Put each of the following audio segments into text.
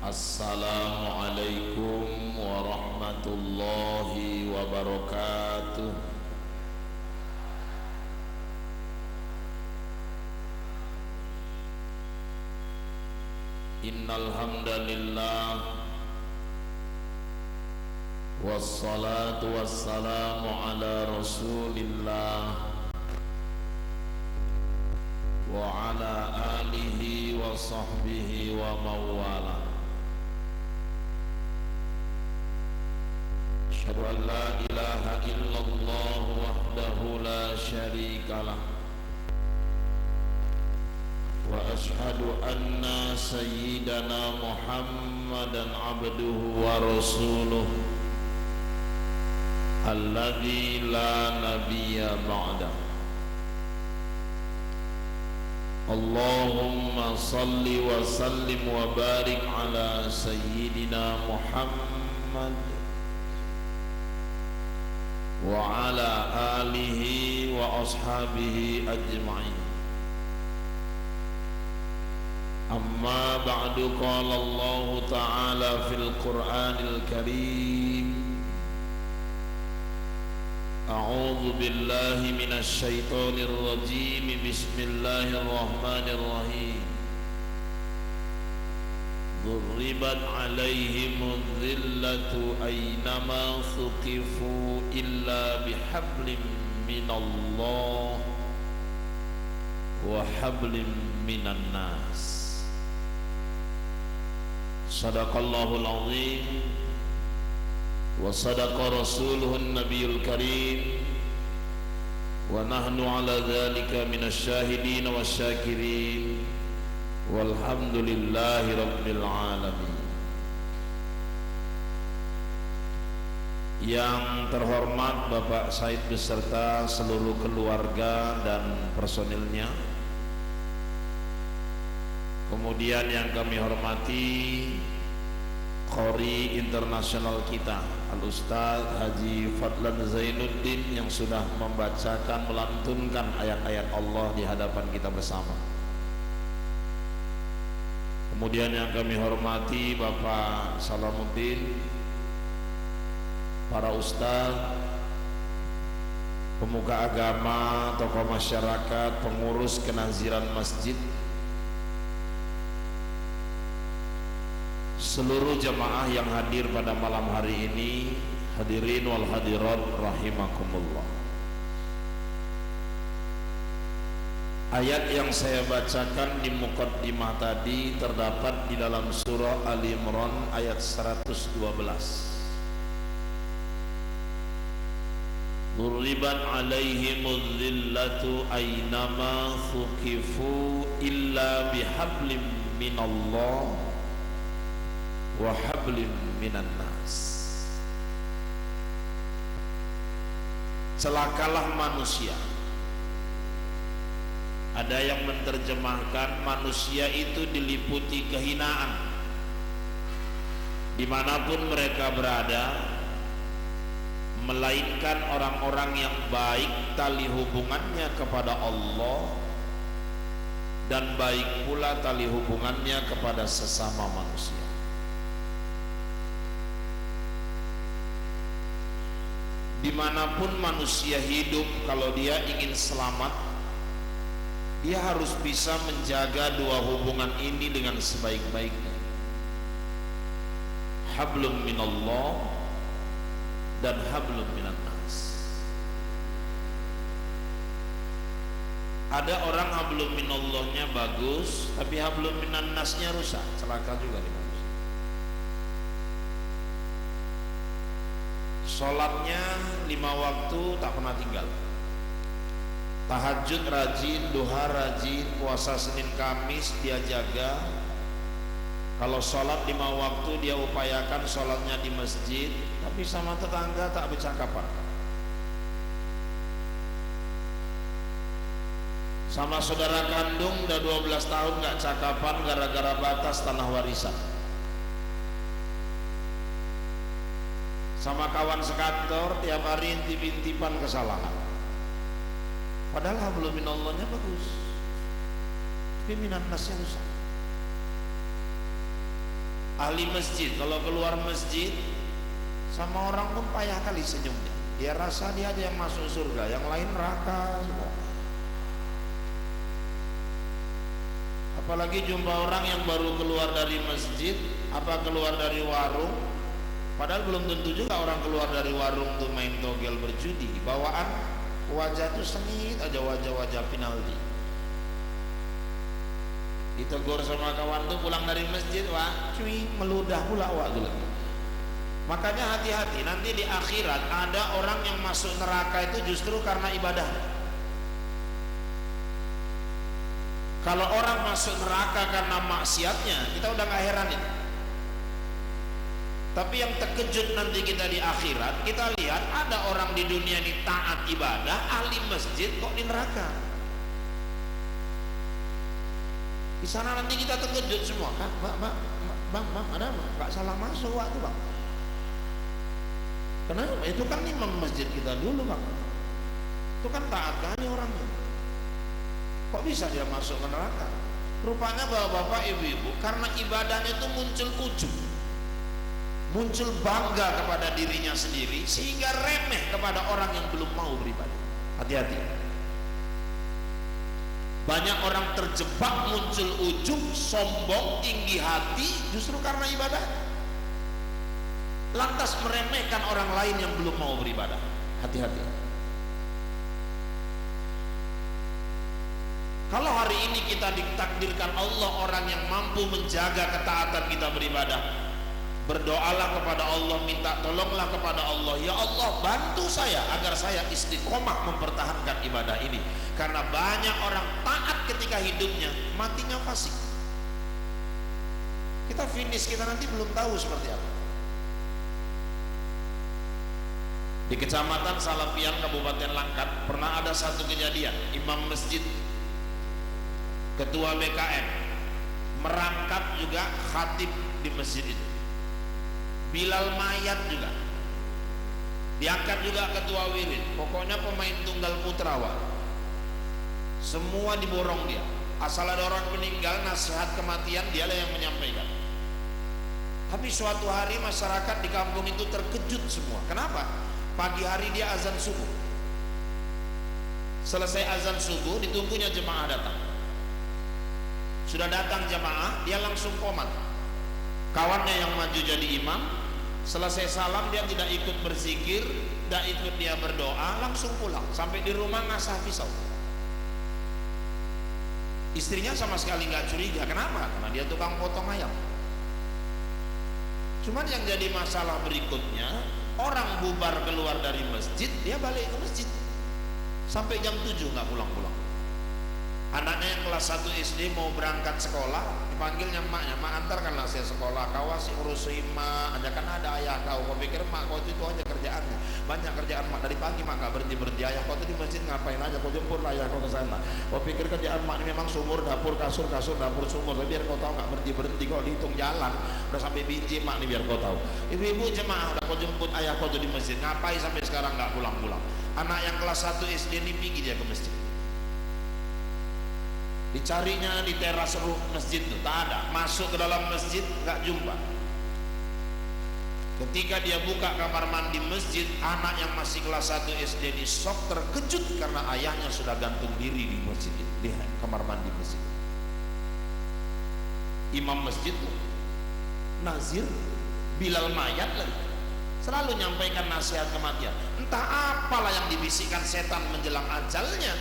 Assalamualaikum warahmatullahi wabarakatuh. Innal hamdalillah wassalatu wassalamu ala Rasulillah wa ala alihi wa sahbihi wa mawala. Asyhadu an la ilaha illallah wahdahu la syarikalah wa asyhadu anna sayyidana Muhammadan abduhu wa rasuluh alladzi la nabiyya ba'da. Allahumma salli wa sallim wa barik ala sayyidina Muhammad wa ala alihi wa ashabihi ajma'in. Amma ba'du, qala Allah ta'ala fil Qur'anil Karim. A'udzu billahi minasy syaithanir rajim. Bismillahirrahmanirrahim. Duribat 'alaihimudz zillatu aynama thuqifu illa bihablim minallah wa hablim minan nas. Sadaqallahul azim wa sadaqa rasuluhun nabiyul karim wa nahnu ala dhalika minasy syahidin wasyakirin walhamdulillahi rabbil alamin. Yang terhormat Bapak Said beserta seluruh keluarga dan personilnya, kemudian yang kami hormati Qori internasional kita Al-Ustaz Haji Fadlan Zainuddin yang sudah membacakan, melantunkan ayat-ayat Allah di hadapan kita bersama. Kemudian yang kami hormati Bapak Salamuddin, para ustaz, pemuka agama, tokoh masyarakat, pengurus kenaziran masjid, seluruh jamaah yang hadir pada malam hari ini, hadirin wal hadirat rahimakumullah. Ayat yang saya bacakan di muqaddimah tadi terdapat di dalam surah Ali Imran ayat 112. Duribat 'alaihimudz zillatu aynama thuqifu illa bihablim minallah wa hablim minan nas. Celakalah manusia. Ada yang menerjemahkan manusia itu diliputi kehinaan dimanapun mereka berada, melainkan orang-orang yang baik tali hubungannya kepada Allah dan baik pula tali hubungannya kepada sesama manusia. Dimanapun manusia hidup, kalau dia ingin selamat, dia harus bisa menjaga dua hubungan ini dengan sebaik-baiknya. Hablum minallah dan hablum minan nas. Ada orang hablum minallahnya bagus, tapi hablum minan nasnya rusak, celaka juga nih manusia. Sholatnya 5 waktu tak pernah tinggal, tahajud rajin, duha rajin, puasa Senin Kamis dia jaga. Kalau sholat 5 waktu dia upayakan sholatnya di masjid, tapi sama tetangga tak bercakapan. Sama saudara kandung udah 12 tahun gak cakapan gara-gara batas tanah warisan. Sama kawan sekantor tiap hari intip-intipan kesalahan. Padahal hablum minallahnya bagus, tapi minan nasnya rusak. Ahli masjid kalau keluar masjid sama orang pun payah kali senyumnya. Dia rasa dia aja yang masuk surga, yang lain neraka semua. Apalagi jumpa orang yang baru keluar dari masjid, apa keluar dari warung, padahal belum tentu juga orang keluar dari warung tuh main togel berjudi. Bawaan wajah tuh sengit aja, wajah-wajah penalti. Ditegur sama kawan tuh pulang dari masjid, wah cuy meludah pula wak tuh lagi. Makanya hati-hati, nanti di akhirat ada orang yang masuk neraka itu justru karena ibadah. Kalau orang masuk neraka karena maksiatnya, kita udah gak heranin. Tapi yang terkejut nanti kita di akhirat, kita lihat ada orang di dunia ini taat ibadah, ahli masjid kok di neraka. Di sana nanti kita terkejut semua. Bang, ada apa? Gak salah masuk waktu bang. Kenapa? Itu kan imam masjid kita dulu bang. Itu kan taat kali orangnya. Kok bisa dia masuk ke neraka? Rupanya bapak-bapak, ibu-ibu, karena ibadahnya itu muncul ujub, muncul bangga kepada dirinya sendiri, sehingga remeh kepada orang yang belum mau beribadah. Hati-hati. Banyak orang terjebak muncul ujub, sombong, tinggi hati justru karena ibadah. Lantas meremehkan orang lain yang belum mau beribadah. Hati-hati. Kalau hari ini kita ditakdirkan Allah orang yang mampu menjaga ketaatan kita beribadah, berdoalah kepada Allah, minta tolonglah kepada Allah, ya Allah bantu saya agar saya istiqomah mempertahankan ibadah ini. Karena banyak orang taat ketika hidupnya, matinya fasik. Kita finish, kita nanti belum tahu seperti apa. Di Kecamatan Salafian Kabupaten Langkat pernah ada satu kejadian, imam masjid, ketua BKM merangkap juga khatib di masjid itu, Bilal mayat juga diangkat juga ketua wirid, pokoknya pemain tunggal putra wak. Semua diborong dia, asal ada orang meninggal nasihat kematian dialah yang menyampaikan. Tapi suatu hari masyarakat di kampung itu terkejut semua. Kenapa? Pagi hari dia azan subuh, selesai azan subuh ditunggunya jemaah datang. Sudah datang jemaah, dia langsung komat. Kawannya yang maju jadi imam, selesai salam dia tidak ikut berzikir, tidak ikut dia berdoa, langsung pulang. Sampai di rumah ngasah pisau. Istrinya sama sekali nggak curiga. Kenapa? Karena dia tukang potong ayam. Cuman yang jadi masalah berikutnya, orang bubar keluar dari masjid, dia balik ke masjid sampai jam 7 nggak pulang-pulang. Anaknya yang kelas 1 SD mau berangkat sekolah, dipanggilnya emaknya, mak antarkanlah saya sekolah. Kau asik urus mak aja, kan ada ayah kau. Kau pikir mak kau itu aja kerjaannya, banyak kerjaan mak dari pagi mak gak berhenti. Ayah kau tuh di masjid ngapain aja, kau jemput ayah kau ke sana. Kau pikir kerjaan mak ini memang sumur, dapur, kasur, dapur, sumur. Tapi biar kau tahu gak berhenti. Kau dihitung jalan udah sampai biji mak nih, biar kau tahu. Ibu-ibu jemaah udah kau jemput ayah kau tuh di masjid, ngapain sampai sekarang gak pulang-pulang? Anak yang kelas 1 SD ini pergi dia ke masjid, dicarinya di teras roof masjid itu tak ada, masuk ke dalam masjid nggak jumpa. Ketika dia buka kamar mandi masjid, anak yang masih kelas 1 SD di shock, terkejut karena ayahnya sudah gantung diri di masjid, di kamar mandi masjid. Imam masjid tuh nazir, Bilal mayat lagi, selalu nyampaikan nasihat kematian. Entah apalah yang dibisikkan setan menjelang ajalnya,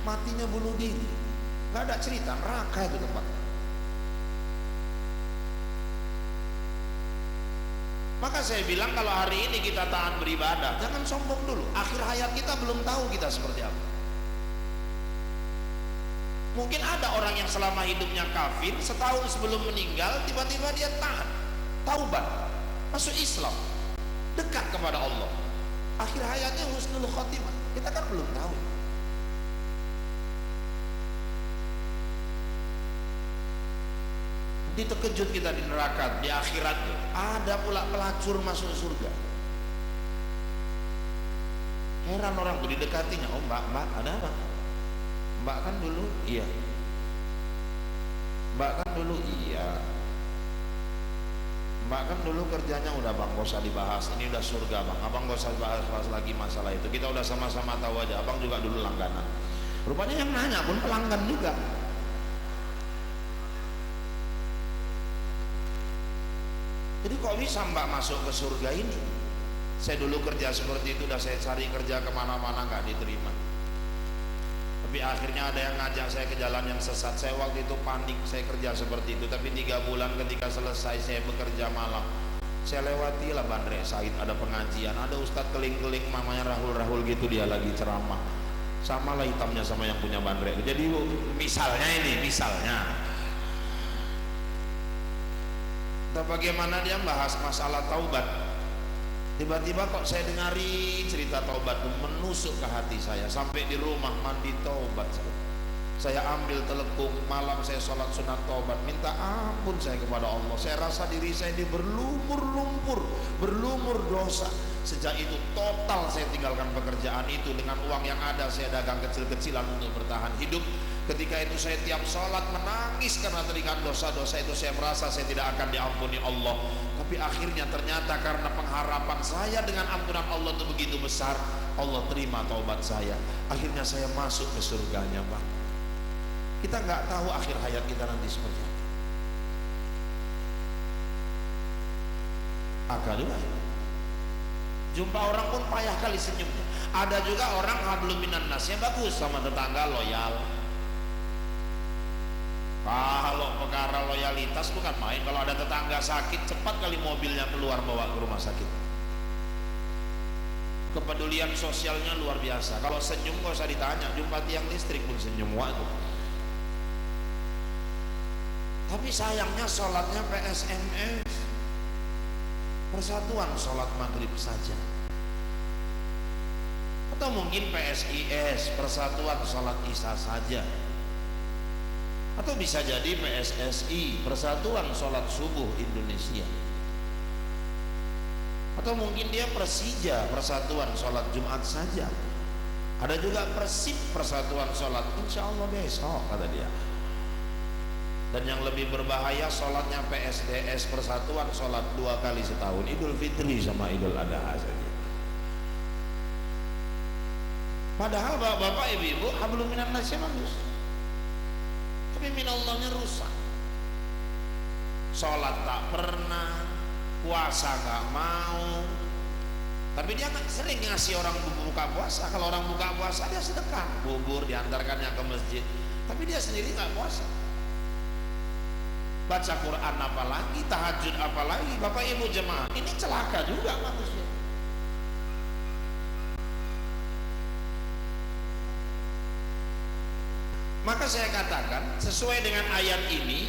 matinya bunuh diri. Gak ada cerita, neraka itu tempat. Maka saya bilang kalau hari ini kita taat beribadah, jangan sombong dulu. Akhir hayat kita belum tahu kita seperti apa. Mungkin ada orang yang selama hidupnya kafir, setahun sebelum meninggal tiba-tiba dia taat, taubat, masuk Islam, dekat kepada Allah. Akhir hayatnya husnul khotimah. Kita kan belum tahu. Terkejut kita di neraka, di akhirat ada pula pelacur masuk surga. Heran orang tuh didekatinya, oh mbak ada apa? Mbak kan dulu iya, mbak kan dulu iya. Mbak kan dulu kerjanya udah bang, gak usah dibahas, ini udah surga bang, abang gak usah bahas lagi masalah itu, kita udah sama-sama tahu aja, abang juga dulu langganan. Rupanya yang nanya pun pelanggan juga. Jadi kok bisa mbak masuk ke surga ini? Saya dulu kerja seperti itu, udah saya cari kerja kemana-mana nggak diterima. Tapi akhirnya ada yang ngajak saya ke jalan yang sesat. Saya waktu itu panik, saya kerja seperti itu. Tapi 3 bulan ketika selesai saya bekerja malam, saya lewati lah Bandre Said, ada pengajian, ada ustadz keling-keling namanya Rahul gitu, dia lagi ceramah. Sama lah hitamnya sama yang punya Bandre. Jadi misalnya ini, misalnya bagaimana dia bahas masalah taubat, tiba-tiba kok saya dengari cerita taubat itu menusuk ke hati saya. Sampai di rumah mandi taubat, saya ambil telepung malam, saya sholat sunat taubat, minta ampun saya kepada Allah. Saya rasa diri saya ini berlumur dosa. Sejak itu total saya tinggalkan pekerjaan itu. Dengan uang yang ada saya dagang kecil-kecilan untuk bertahan hidup. Ketika itu saya tiap sholat menangis karena teringat dosa-dosa itu. Saya merasa saya tidak akan diampuni Allah. Tapi akhirnya ternyata karena pengharapan saya dengan ampunan Allah itu begitu besar, Allah terima taubat saya. Akhirnya saya masuk ke surganya Bang. Kita nggak tahu akhir hayat kita nanti seperti apa. Akal juga. Jumpa orang pun payah kali senyumnya. Ada juga orang hablum minan nasnya bagus, sama tetangga loyal. Kalau perkara loyalitas bukan main. Kalau ada tetangga sakit, cepat kali mobilnya keluar bawa ke rumah sakit. Kepedulian sosialnya luar biasa. Kalau senyum gak usah ditanya, jumpa tiang listrik pun senyum waktu. Tapi sayangnya sholatnya PSMS, Persatuan Sholat Maghrib saja. Atau mungkin PSIS, Persatuan Sholat Isya saja. Atau bisa jadi PSSI, Persatuan Sholat Subuh Indonesia. Atau mungkin dia Persija, Persatuan Sholat Jumat saja. Ada juga Persib, Persatuan Sholat, insya Allah besok kata dia. Dan yang lebih berbahaya sholatnya PSDS, Persatuan Sholat 2 kali setahun, Idul Fitri sama Idul Adha saja. Padahal bapak-bapak, ibu-ibu, hablum minan nasnya bagus, tapi minallahnya rusak. Sholat tak pernah, puasa gak mau. Tapi dia sering ngasih orang buka puasa. Kalau orang buka puasa dia sedekah, bubur diantarkannya ke masjid, tapi dia sendiri gak puasa. Baca Quran apalagi, tahajud apalagi. Bapak ibu jemaah, ini celaka juga manusia. Maka saya katakan sesuai dengan ayat ini,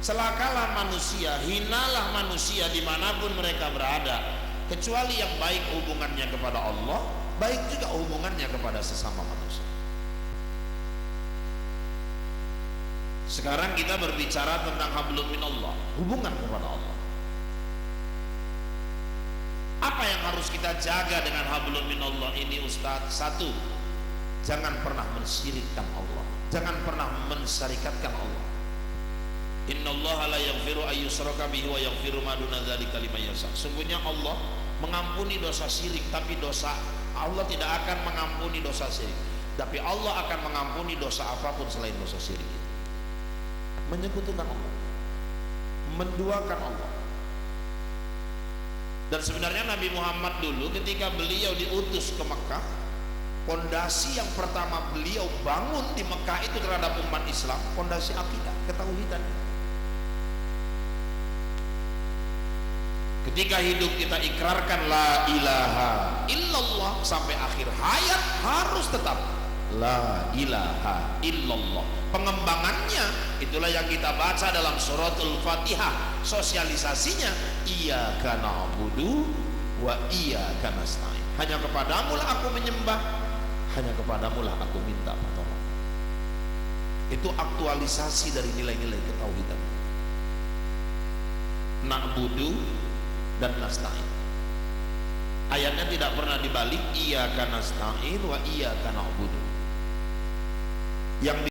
celakalah manusia, hinalah manusia dimanapun mereka berada, kecuali yang baik hubungannya kepada Allah, baik juga hubungannya kepada sesama manusia. Sekarang kita berbicara tentang hablum minallah, hubungan kepada Allah. Apa yang harus kita jaga dengan hablum minallah ini Ustaz? 1, jangan pernah mensyirikkan Allah, jangan pernah mensyarikatkan Allah. Innallaha la yaghfiru ayyushraka bihi wa yaghfiru ma duna dzalika liman yasha. Sungguhnya Allah mengampuni dosa syirik, tapi dosa Allah tidak akan mengampuni dosa syirik. Tapi Allah akan mengampuni dosa apapun selain dosa syirik. Menyekutukan Allah, menduakan Allah. Dan sebenarnya Nabi Muhammad dulu ketika beliau diutus ke Mekah, pondasi yang pertama beliau bangun di Mekah itu terhadap umat Islam, pondasi akidah, ketauhidan. Ketika hidup kita ikrarkan la ilaha illallah, sampai akhir hayat harus tetap la ilaha illallah. Pengembangannya itulah yang kita baca dalam suratul Fatihah. Sosialisasinya iyyaka na'budu wa iyyaka nasta'in. Hanya kepadamu lah aku menyembah, hanya kepadamu lah aku minta pertolongan. Itu aktualisasi dari nilai-nilai ketauhidan. Na'budu dan nasta'in. Ayatnya tidak pernah dibalik, iyyaka nasta'in wa iyyaka na'budu. Yang